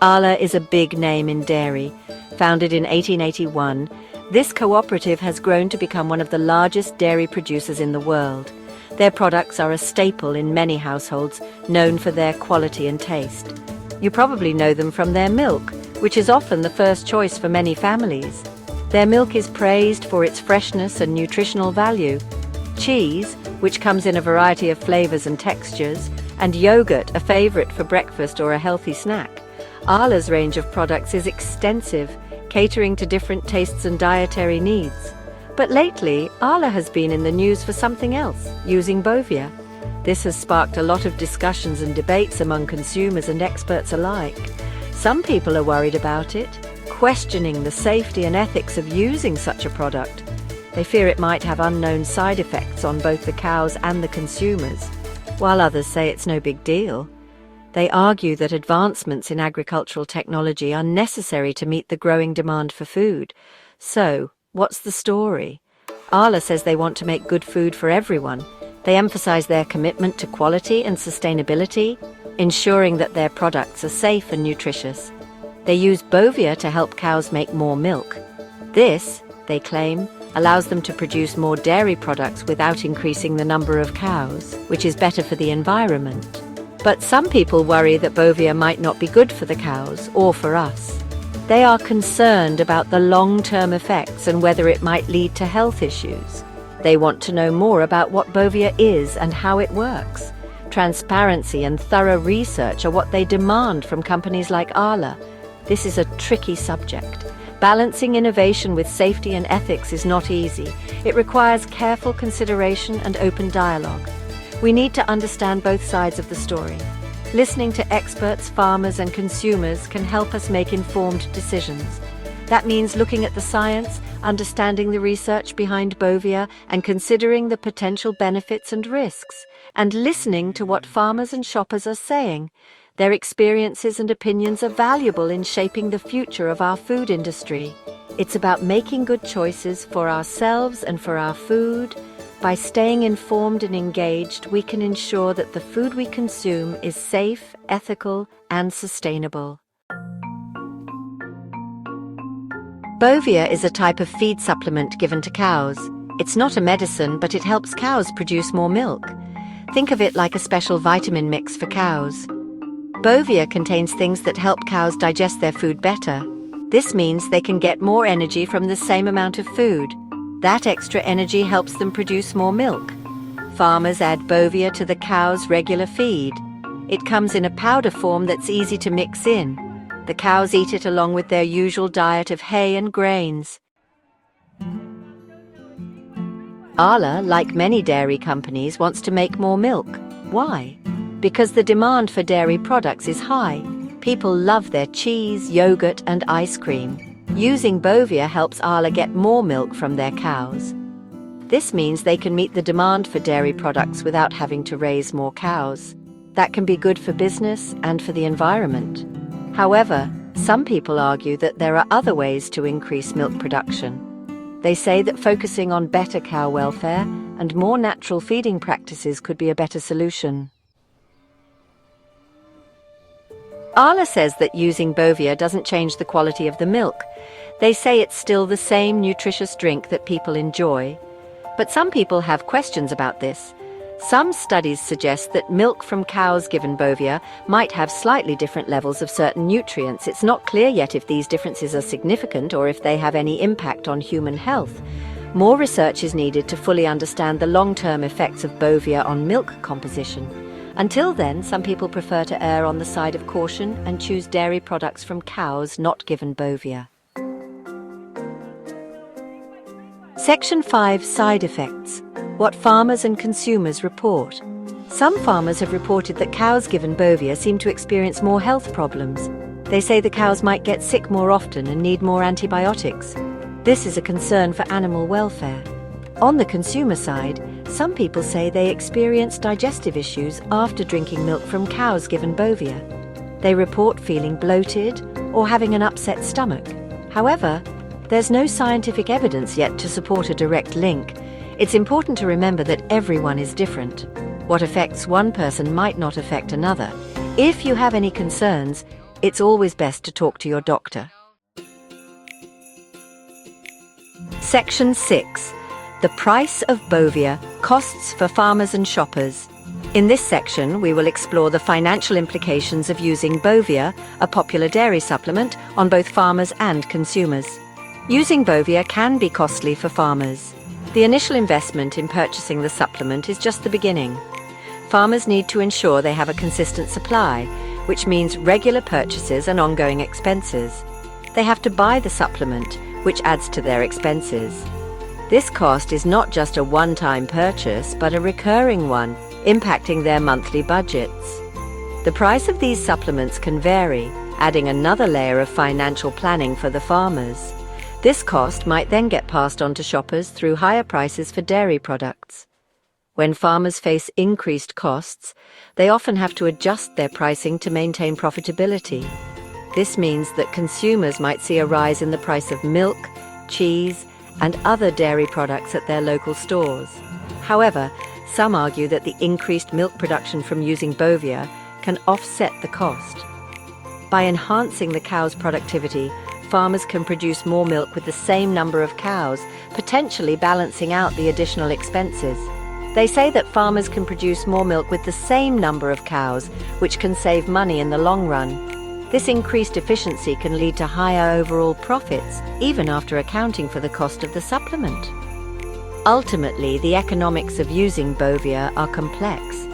Arla is a big name in dairy. Founded in 1881, this cooperative has grown to become one of the largest dairy producers in the world. Their products are a staple in many households, known for their quality and taste. You probably know them from their milk, which is often the first choice for many families. Their milk is praised for its freshness and nutritional value. Cheese, which comes in a variety of flavors and textures, and yogurt, a favorite for breakfast or a healthy snack. Arla's range of products is extensive, catering to different tastes and dietary needs. But lately, Arla has been in the news for something else, using Bovia. This has sparked a lot of discussions and debates among consumers and experts alike. Some people are worried about it, questioning the safety and ethics of using such a product. They fear it might have unknown side effects on both the cows and the consumers, while others say it's no big deal. They argue that advancements in agricultural technology are necessary to meet the growing demand for food. So, what's the story? Arla says they want to make good food for everyone. They emphasize their commitment to quality and sustainability, ensuring that their products are safe and nutritious. They use Bovia to help cows make more milk. This, they claim, allows them to produce more dairy products without increasing the number of cows, which is better for the environment. But some people worry that Bovia might not be good for the cows or for us. They are concerned about the long-term effects and whether it might lead to health issues. They want to know more about what Bovia is and how it works. Transparency and thorough research are what they demand from companies like Arla. This is a tricky subject. Balancing innovation with safety and ethics is not easy. It requires careful consideration and open dialogue. We need to understand both sides of the story. Listening to experts, farmers, and consumers can help us make informed decisions. That means looking at the science, understanding the research behind Bovia, and considering the potential benefits and risks, and listening to what farmers and shoppers are saying. Their experiences and opinions are valuable in shaping the future of our food industry. It's about making good choices for ourselves and for our food. By staying informed and engaged, we can ensure that the food we consume is safe, ethical, and sustainable. Bovia is a type of feed supplement given to cows. It's not a medicine, but it helps cows produce more milk. Think of it like a special vitamin mix for cows. Bovia contains things that help cows digest their food better. This means they can get more energy from the same amount of food. That extra energy helps them produce more milk. Farmers add Bovia to the cow's regular feed. It comes in a powder form that's easy to mix in. The cows eat it along with their usual diet of hay and grains. Arla, like many dairy companies, wants to make more milk. Why? Because the demand for dairy products is high. People love their cheese, yogurt, and ice cream. Using Bovia helps Arla get more milk from their cows. This means they can meet the demand for dairy products without having to raise more cows. That can be good for business and for the environment. However, some people argue that there are other ways to increase milk production. They say that focusing on better cow welfare and more natural feeding practices could be a better solution. Arla says that using Bovia doesn't change the quality of the milk. They say it's still the same nutritious drink that people enjoy. But some people have questions about this. Some studies suggest that milk from cows given Bovia might have slightly different levels of certain nutrients. It's not clear yet if these differences are significant or if they have any impact on human health. More research is needed to fully understand the long-term effects of Bovia on milk composition. Until then, some people prefer to err on the side of caution and choose dairy products from cows not given Bovia. Section 5. Side effects. What farmers and consumers report. Some farmers have reported that cows given Bovia seem to experience more health problems. They say the cows might get sick more often and need more antibiotics. This is a concern for animal welfare. On the consumer side, some people say they experience digestive issues after drinking milk from cows given Bovia. They report feeling bloated or having an upset stomach. However, there's no scientific evidence yet to support a direct link. It's important to remember that everyone is different. What affects one person might not affect another. If you have any concerns, it's always best to talk to your doctor. Section 6. The price of Bovia, costs for farmers and shoppers. In this section, we will explore the financial implications of using Bovia, a popular dairy supplement, on both farmers and consumers. Using Bovia can be costly for farmers. The initial investment in purchasing the supplement is just the beginning. Farmers need to ensure they have a consistent supply, which means regular purchases and ongoing expenses. They have to buy the supplement, which adds to their expenses. This cost is not just a one-time purchase, but a recurring one, impacting their monthly budgets. The price of these supplements can vary, adding another layer of financial planning for the farmers. This cost might then get passed on to shoppers through higher prices for dairy products. When farmers face increased costs, they often have to adjust their pricing to maintain profitability. This means that consumers might see a rise in the price of milk, cheese, and other dairy products at their local stores. However, some argue that the increased milk production from using Bovia can offset the cost. By enhancing the cow's productivity, farmers can produce more milk with the same number of cows, potentially balancing out the additional expenses. They say that farmers can produce more milk with the same number of cows, which can save money in the long run. This increased efficiency can lead to higher overall profits, even after accounting for the cost of the supplement. Ultimately, the economics of using Bovia are complex.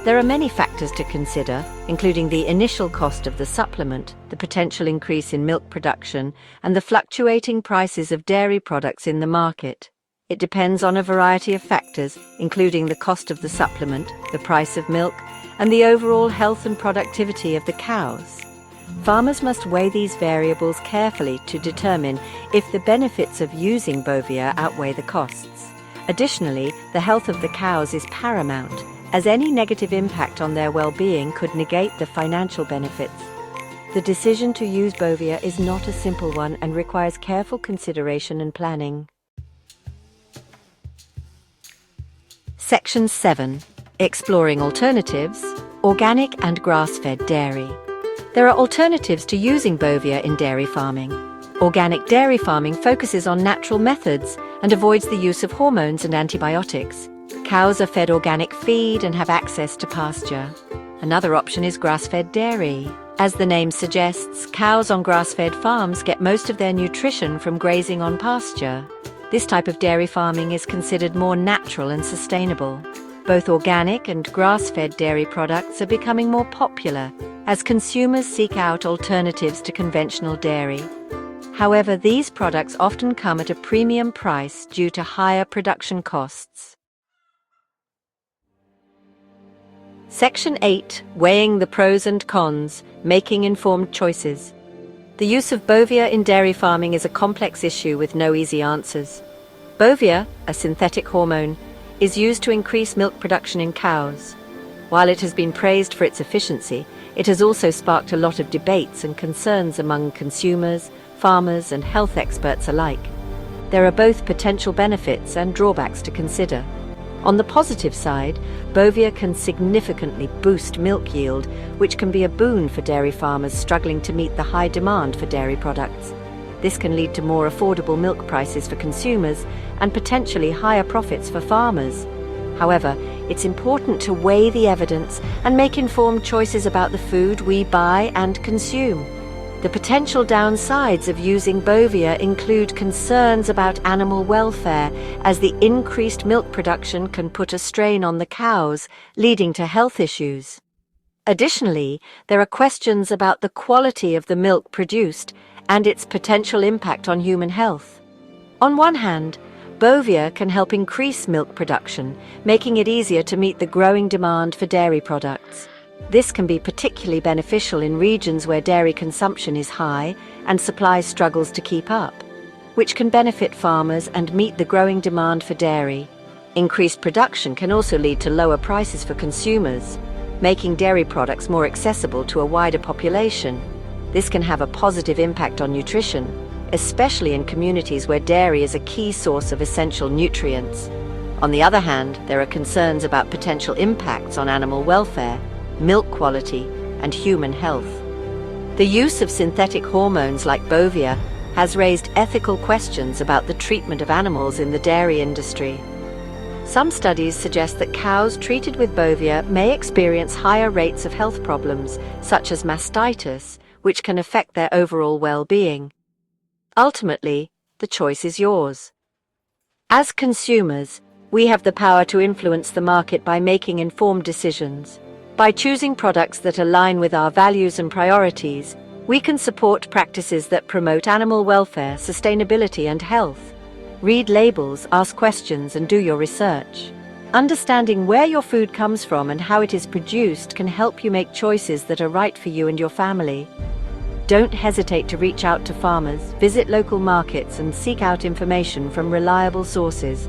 There are many factors to consider, including the initial cost of the supplement, the potential increase in milk production, and the fluctuating prices of dairy products in the market. It depends on a variety of factors, including the cost of the supplement, the price of milk, and the overall health and productivity of the cows. Farmers must weigh these variables carefully to determine if the benefits of using Bovia outweigh the costs. Additionally, the health of the cows is paramount, as any negative impact on their well-being could negate the financial benefits. The decision to use Bovia is not a simple one and requires careful consideration and planning. Section 7. Exploring alternatives, organic and grass-fed dairy. There are alternatives to using Bovia in dairy farming. Organic dairy farming focuses on natural methods and avoids the use of hormones and antibiotics. Cows are fed organic feed and have access to pasture. Another option is grass-fed dairy. As the name suggests, cows on grass-fed farms get most of their nutrition from grazing on pasture. This type of dairy farming is considered more natural and sustainable. Both organic and grass-fed dairy products are becoming more popular as consumers seek out alternatives to conventional dairy. However, these products often come at a premium price due to higher production costs. Section 8. Weighing the pros and cons, making informed choices. The use of Bovia in dairy farming is a complex issue with no easy answers. Bovia, a synthetic hormone, is used to increase milk production in cows. While it has been praised for its efficiency, it has also sparked a lot of debates and concerns among consumers, farmers, and health experts alike. There are both potential benefits and drawbacks to consider. On the positive side, Bovia can significantly boost milk yield, which can be a boon for dairy farmers struggling to meet the high demand for dairy products. This can lead to more affordable milk prices for consumers and potentially higher profits for farmers. However, it's important to weigh the evidence and make informed choices about the food we buy and consume. The potential downsides of using Bovia include concerns about animal welfare, as the increased milk production can put a strain on the cows, leading to health issues. Additionally, there are questions about the quality of the milk produced and its potential impact on human health. On one hand, Bovia can help increase milk production, making it easier to meet the growing demand for dairy products. This can be particularly beneficial in regions where dairy consumption is high and supply struggles to keep up, which can benefit farmers and meet the growing demand for dairy. Increased production can also lead to lower prices for consumers, making dairy products more accessible to a wider population. This can have a positive impact on nutrition, especially in communities where dairy is a key source of essential nutrients. On the other hand, there are concerns about potential impacts on animal welfare, milk quality, and human health. The use of synthetic hormones like Bovia has raised ethical questions about the treatment of animals in the dairy industry. Some studies suggest that cows treated with Bovia may experience higher rates of health problems, such as mastitis, which can affect their overall well-being. Ultimately, the choice is yours. As consumers, we have the power to influence the market by making informed decisions. By choosing products that align with our values and priorities, we can support practices that promote animal welfare, sustainability, and health. Read labels, ask questions, and do your research. Understanding where your food comes from and how it is produced can help you make choices that are right for you and your family. Don't hesitate to reach out to farmers, visit local markets, and seek out information from reliable sources.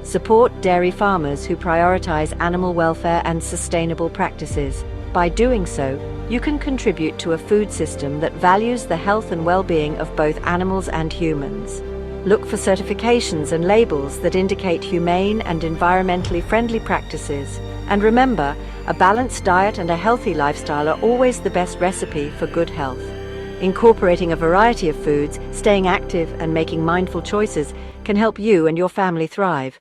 Support dairy farmers who prioritize animal welfare and sustainable practices. By doing so, you can contribute to a food system that values the health and well-being of both animals and humans. Look for certifications and labels that indicate humane and environmentally friendly practices. And remember, a balanced diet and a healthy lifestyle are always the best recipe for good health. Incorporating a variety of foods, staying active, and making mindful choices can help you and your family thrive.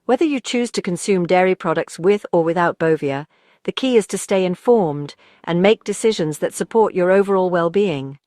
Whether you choose to consume dairy products with or without Bovia, the key is to stay informed and make decisions that support your overall well-being.